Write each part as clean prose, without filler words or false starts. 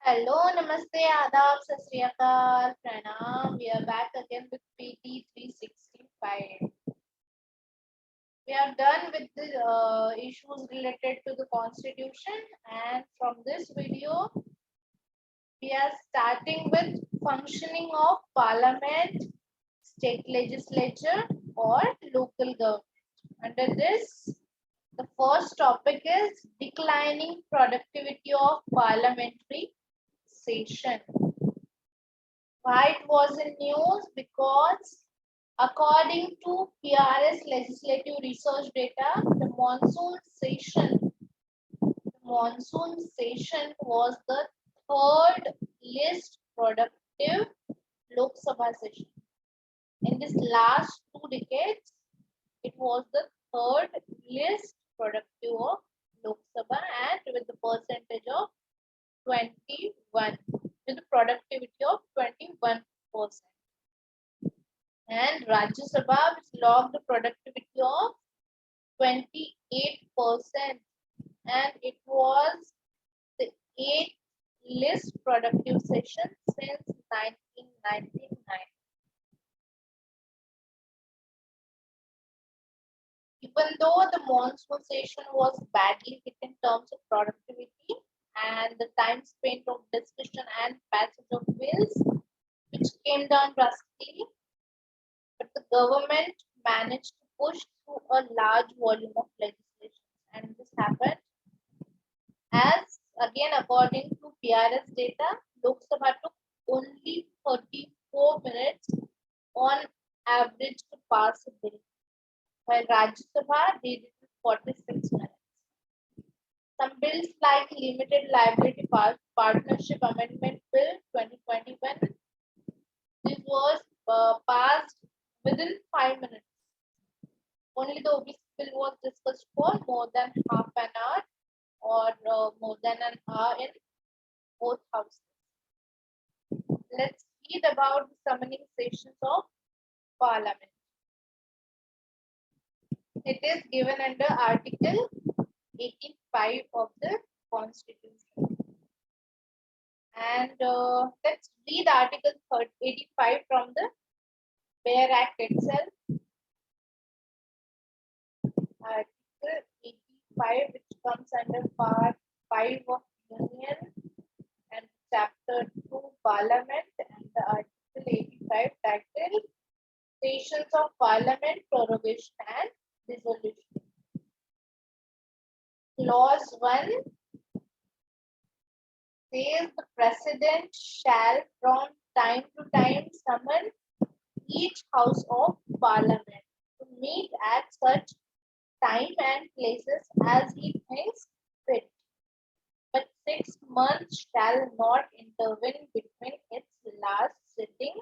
Hello, Namaste, Adab, Sat Sri Akal, Pranam. We are back again with PT 365. We are done with the issues related to the Constitution, and from this video, we are starting with functioning of Parliament, state legislature, or local government. Under this, the first topic is declining productivity of parliamentary session. Why it was in news? Because according to PRS legislative research data, the monsoon session was the third least productive Lok Sabha session. In this last 2 decades, it was the third least productive of Lok Sabha, and with the percentage of 21, with the productivity of 21%. And Rajya Sabha, which logged the productivity of 28%, and it was the 8th least productive session since 1999. Even though the monsoon session was badly hit in terms of productivity and the time spent of discussion and passage of bills, which came down drastically, but the government managed to push through a large volume of legislation. And this happened as, again, according to PRS data, Lok Sabha took only 34 minutes on average to pass a bill, while Rajya Sabha did it in 46 minutes. Some bills like Limited Liability Partnership Amendment Bill 2021, this was passed within 5 minutes. Only the OBC bill was discussed for more than half an hour or more than an hour in both houses. Let's read about the summoning sessions of Parliament. It is given under Article 85 of the Constitution. And let's read Article 85 from the Bare Act itself. Article 85, which comes under Part 5 of Union and Chapter 2 Parliament, and the Article 85 titled Sessions of Parliament, Prorogation and Dissolution. Clause 1 says the President shall from time to time summon each House of Parliament to meet at such time and places as he thinks fit. But 6 months shall not intervene between its last sitting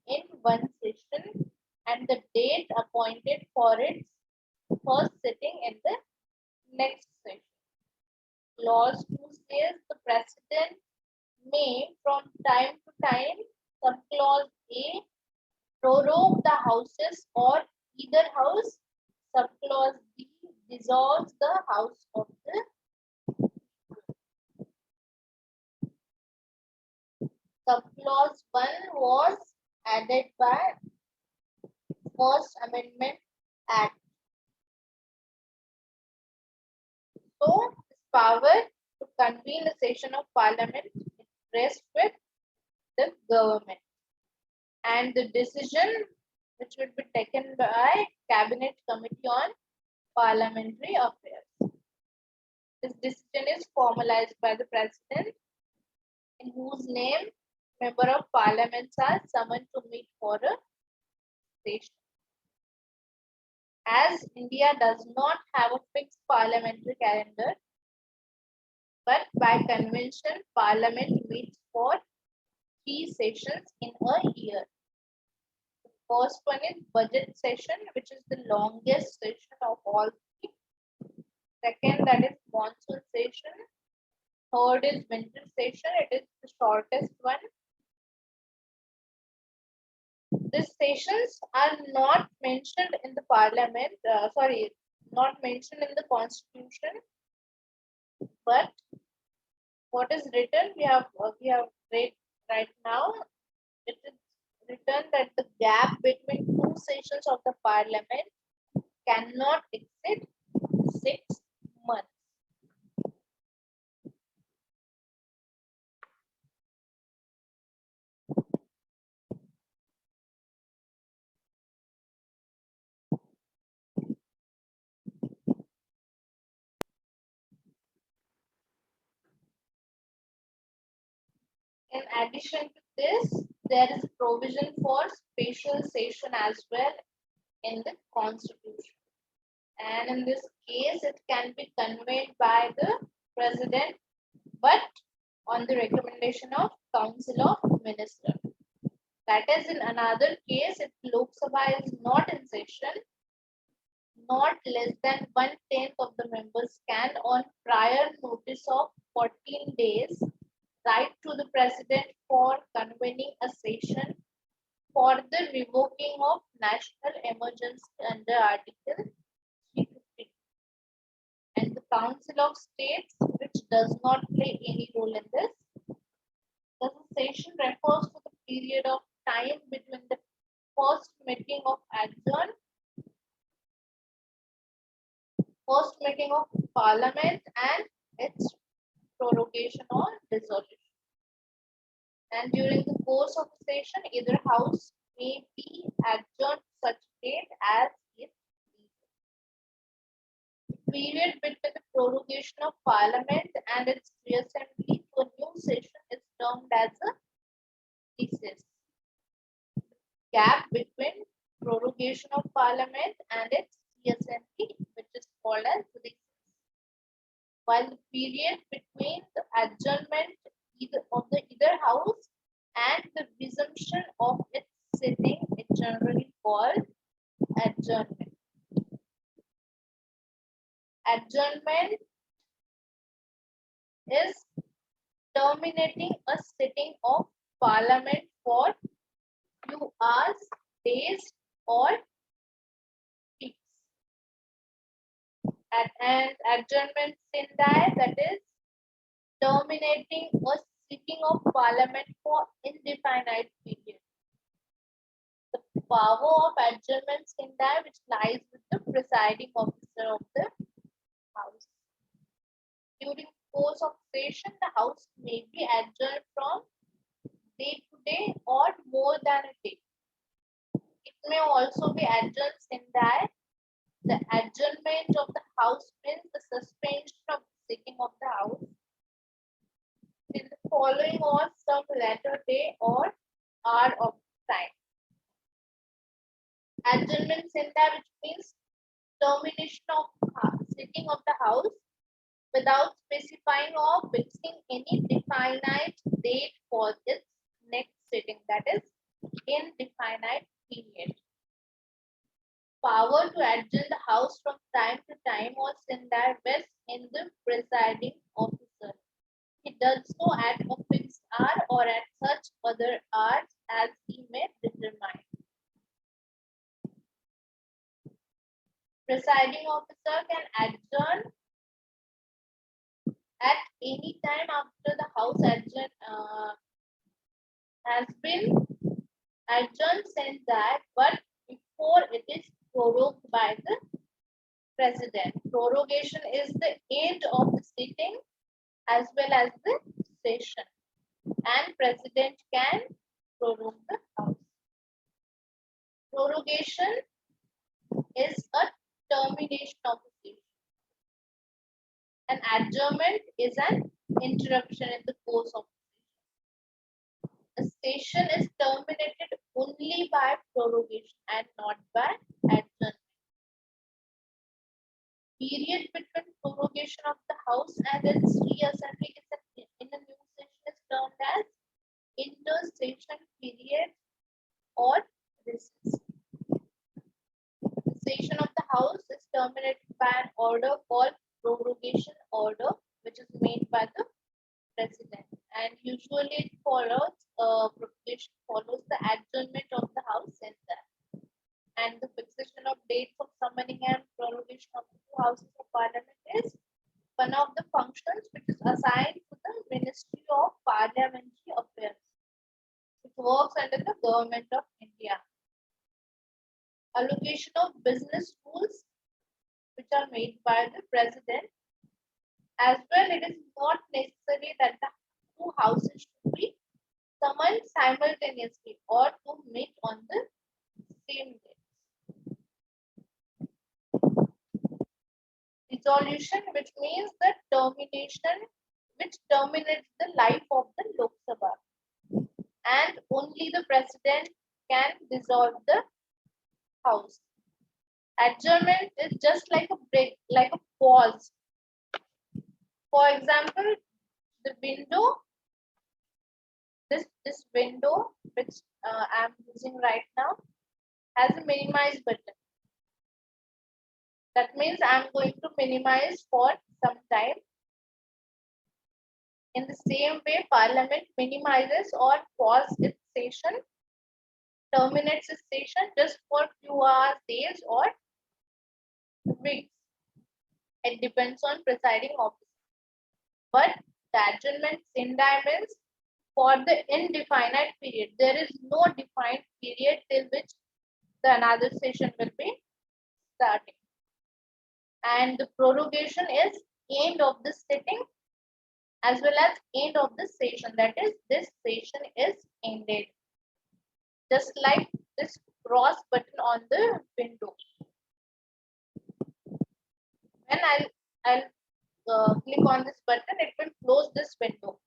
in one session and the date appointed for its first sitting in the next session. Clause 2 says the President may from time to time, subclause A, prorogue the houses or either house, subclause B, dissolves the house of the subclause 1 was added by First Amendment Act. So, this power to convene a session of Parliament rests with the government, and the decision which will be taken by Cabinet Committee on Parliamentary Affairs. This decision is formalized by the President, in whose name Member of Parliaments are summoned to meet for a session. As India does not have a fixed parliamentary calendar, but by convention, Parliament meets for 3 sessions in a year. The first one is budget session, which is the longest session of all 3. Second, that is monsoon session. Third is winter session. It is the shortest one. These sessions are not mentioned in the Parliament, not mentioned in the Constitution, but what is written? We have read right now. It is written that the gap between two sessions of the Parliament cannot exceed 6 months. In addition to this, there is provision for special session as well in the Constitution. And in this case, it can be conveyed by the President, but on the recommendation of Council of Ministers. That is, in another case, if Lok Sabha is not in session, not less than 1/10 of the members can, on prior notice of 14 days, write to the President for convening a session for the revoking of national emergency under Article 350. And the Council of States, which does not play any role in this, the session refers to the period of time between the first meeting of Parliament and its prorogation or dissolution. And during the course of the session, either house may be adjourned such date as it pleases. The period between the prorogation of Parliament and its reassembly to a new session is termed as a recess. Gap between prorogation of Parliament and its reassembly, which is called as recess. While the period between the adjournment of the either house and the resumption of its sitting is generally called adjournment. Adjournment is terminating a sitting of Parliament for few hours, days, or weeks. And adjournment sindai, that is terminating a sitting of Parliament for indefinite period. The power of adjournment sindai, which lies with the presiding officer of the House. During the course of session, the House may be adjourned from day to day or more than a day. It may also be adjourned sindai. The adjournment of the House means the suspension of the sitting of the House in the following or some later day or hour of time. Adjournment sindai, which means termination of sitting of the House without specifying or fixing any definite date for its next sitting, that is indefinite period. Power to adjourn the House from time to time or sindai rests in the presiding officer. He does so at a fixed hour or at such other hours as he may determine. Presiding officer can adjourn at any time after the House has been adjourned sindai, but before it is prorogued by the President. Prorogation is the end of the sitting as well as the session, and President can prorogue the House. Prorogation is a termination of the session. An adjournment is an interruption in the course of the session. A session is terminated only by prorogation and not by adjournment. Period between prorogation of the House and its reassembly in a new session is termed as intersession period or recess. The session of the House is terminated by an order called prorogation order, which is made by the President, and usually it follows prorogation follows the adjournment of the House and the fixation of dates of summoning and prorogation of the two houses of Parliament is one of the functions which is assigned to the Ministry of Parliamentary Affairs. It works under the Government of India. Allocation of business rules which are made by the President. As well, it is not necessary that the two houses should be summoned simultaneously or to meet on the same day. Resolution, which means the termination, which terminates the life of the Lok Sabha, and only the President can dissolve the House. Adjournment is just like a break, like a pause. For example, the window, this window which I'm using right now has a minimize button. That means I'm going to minimize for some time. In the same way, Parliament minimizes or pauses its session, terminates its session just for few hours, days, or weeks. It depends on presiding officer. But the adjournment means for the indefinite period. There is no defined period till which the another session will be starting. And the prorogation is end of the sitting as well as end of the session. That is, this session is ended. Just like this cross button on the window. When I'll click on this button, it will close this window.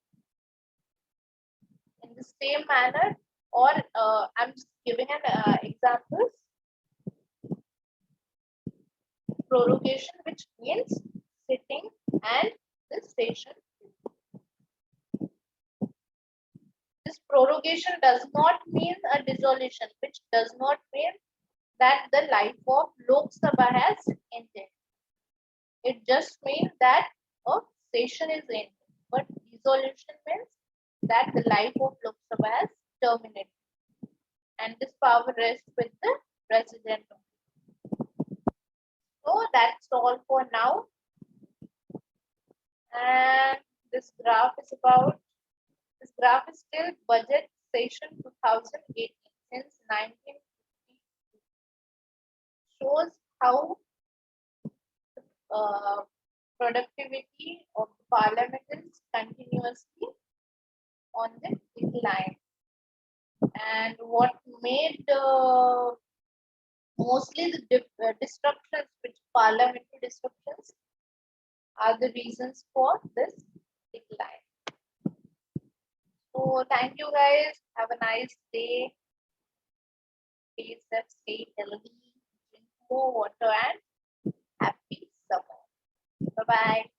In the same manner, or I'm just giving an examples. Prorogation, which means sitting, and the session. This prorogation does not mean a dissolution, which does not mean that the life of Lok Sabha has ended. It just means that a session is ended. But dissolution means that the life of Lok Sabha has terminated. And this power rests with the President. So that's all for now. And this graph is still budget session 2018 since 1952. Shows how productivity of the Parliament is continuously on the decline. And what made mostly the disruptions, which parliamentary disruptions, are the reasons for this decline. So thank you guys. Have a nice day. Stay safe, stay healthy, drink more water, and happy summer. Bye bye.